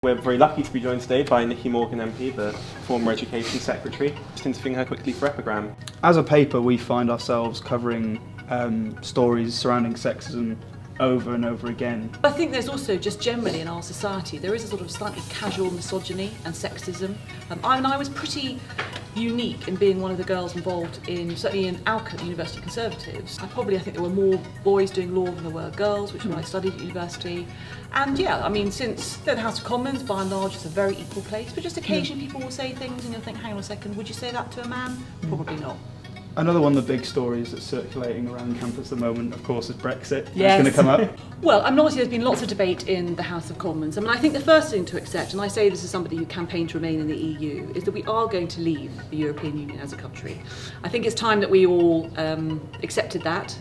We're very lucky to be joined today by Nicky Morgan MP, the former Education Secretary. Just interviewing her quickly for Epigram. As a paper, we find ourselves covering stories surrounding sexism over and over again. I think there's also, just generally in our society, there is a sort of slightly casual misogyny and sexism. I was pretty unique in being one of the girls involved in, certainly in Alcott University Conservatives. I think there were more boys doing law than there were girls, which is when I studied at university. And yeah, I mean, since the House of Commons, by and large, is a very equal place, but just occasionally people will say things and you'll think, hang on a second, would you say that to a man? Probably not. Another one of the big stories that's circulating around campus at the moment, of course, is Brexit. Yes. It's going to come up. Well, obviously there's been lots of debate in the House of Commons. I think the first thing to accept, and I say this as somebody who campaigned to remain in the EU, is that we are going to leave the European Union as a country. I think it's time that we all accepted that.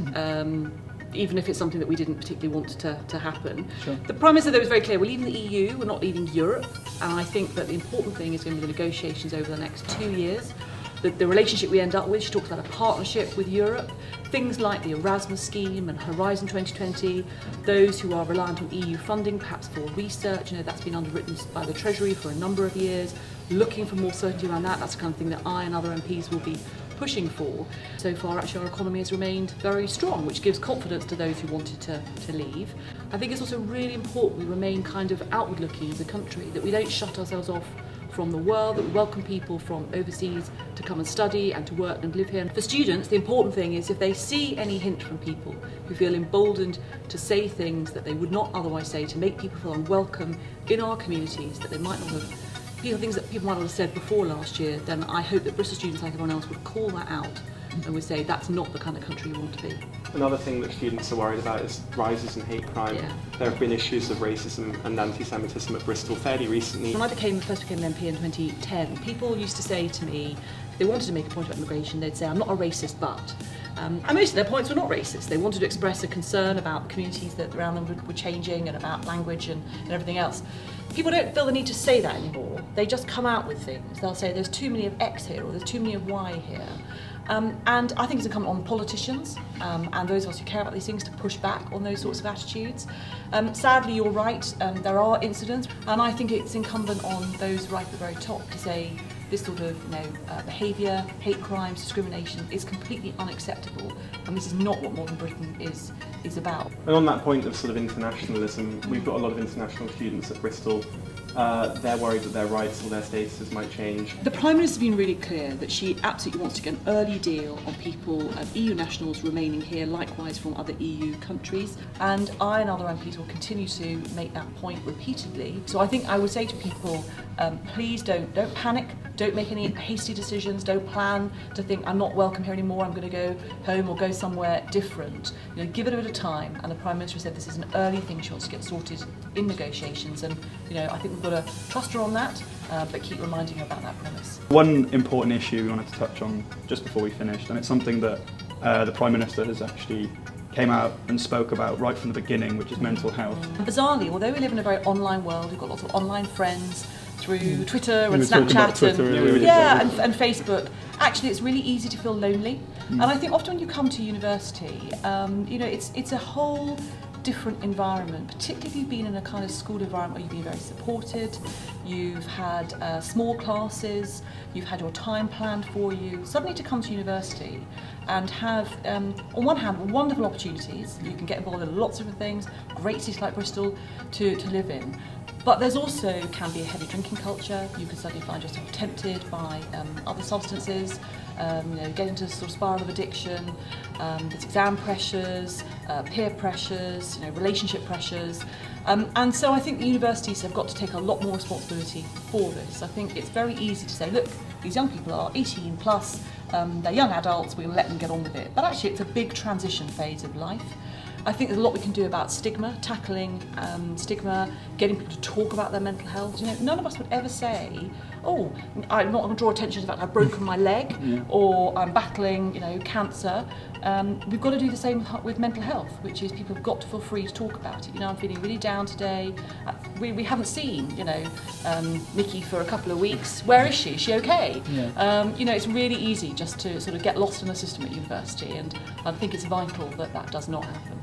Even if it's something that we didn't particularly want to happen. Sure. The Prime Minister, though, was very clear, we're leaving the EU, we're not leaving Europe, and I think that the important thing is going to be the negotiations over the next 2 years. The relationship we end up with, she talks about a partnership with Europe, things like the Erasmus scheme and Horizon 2020, those who are reliant on EU funding, perhaps for research, that's been underwritten by the Treasury for a number of years, looking for more certainty around that. That's the kind of thing that I and other MPs will be pushing for. So far, actually, our economy has remained very strong, which gives confidence to those who wanted to leave. I think it's also really important we remain kind of outward-looking as a country, that we don't shut ourselves off from the world, that we welcome people from overseas to come and study and to work and live here. And for students, the important thing is if they see any hint from people who feel emboldened to say things that they would not otherwise say, to make people feel unwelcome in our communities, that they might not have, things that people might not have said before last year, then I hope that Bristol students, like everyone else, would call that out and would say that's not the kind of country we want to be. Another thing that students are worried about is rises in hate crime. Yeah. There have been issues of racism and anti-Semitism at Bristol fairly recently. When I first became an MP in 2010, people used to say to me, if they wanted to make a point about immigration, they'd say, I'm not a racist, but. And most of their points were not racist. They wanted to express a concern about communities that around them were changing and about language and everything else. People don't feel the need to say that anymore. They just come out with things. They'll say there's too many of X here or there's too many of Y here. And I think it's incumbent on politicians and those of us who care about these things to push back on those sorts of attitudes. Sadly, you're right, there are incidents, and I think it's incumbent on those right at the very top to say this sort of behaviour, hate crimes, discrimination is completely unacceptable, and this is not what modern Britain is about. And on that point of sort of internationalism, we've got a lot of international students at Bristol. They're worried that their rights or their statuses might change. The Prime Minister's been really clear that she absolutely wants to get an early deal on people, EU nationals remaining here, likewise from other EU countries. And I and other MPs will continue to make that point repeatedly. So I think I would say to people, please don't panic, don't make any hasty decisions, don't plan to think I'm not welcome here anymore, I'm going to go home or go somewhere different. Give it a bit of time, and the Prime Minister said this is an early thing she wants to get sorted in negotiations, and I think we've got to trust her on that, but keep reminding her about that premise. One important issue we wanted to touch on just before we finished, and it's something that the Prime Minister has actually came out and spoke about right from the beginning, which is mental health. Bizarrely, although we live in a very online world, we've got lots of online friends through Twitter and Snapchat and Facebook, actually it's really easy to feel lonely. And I think often when you come to university, it's a whole different environment, particularly if you've been in a kind of school environment where you've been very supported, you've had small classes, you've had your time planned for you. Suddenly to come to university and have, on one hand, wonderful opportunities, you can get involved in lots of different things, great cities like Bristol to live in. But there's also can be a heavy drinking culture. You can suddenly find yourself tempted by other substances, get into a sort of spiral of addiction. There's exam pressures, peer pressures, relationship pressures. And so I think the universities have got to take a lot more responsibility for this. I think it's very easy to say, look, these young people are 18 plus, they're young adults, we'll let them get on with it. But actually it's a big transition phase of life. I think there's a lot we can do about stigma, tackling stigma, getting people to talk about their mental health. None of us would ever say, oh, I'm not going to draw attention to the fact I've broken my leg or I'm battling, cancer. We've got to do the same with mental health, which is people have got to feel free to talk about it. I'm feeling really down today. We haven't seen, Nicky for a couple of weeks. Where is she? Is she okay? Yeah. It's really easy just to sort of get lost in the system at university, and I think it's vital that that does not happen.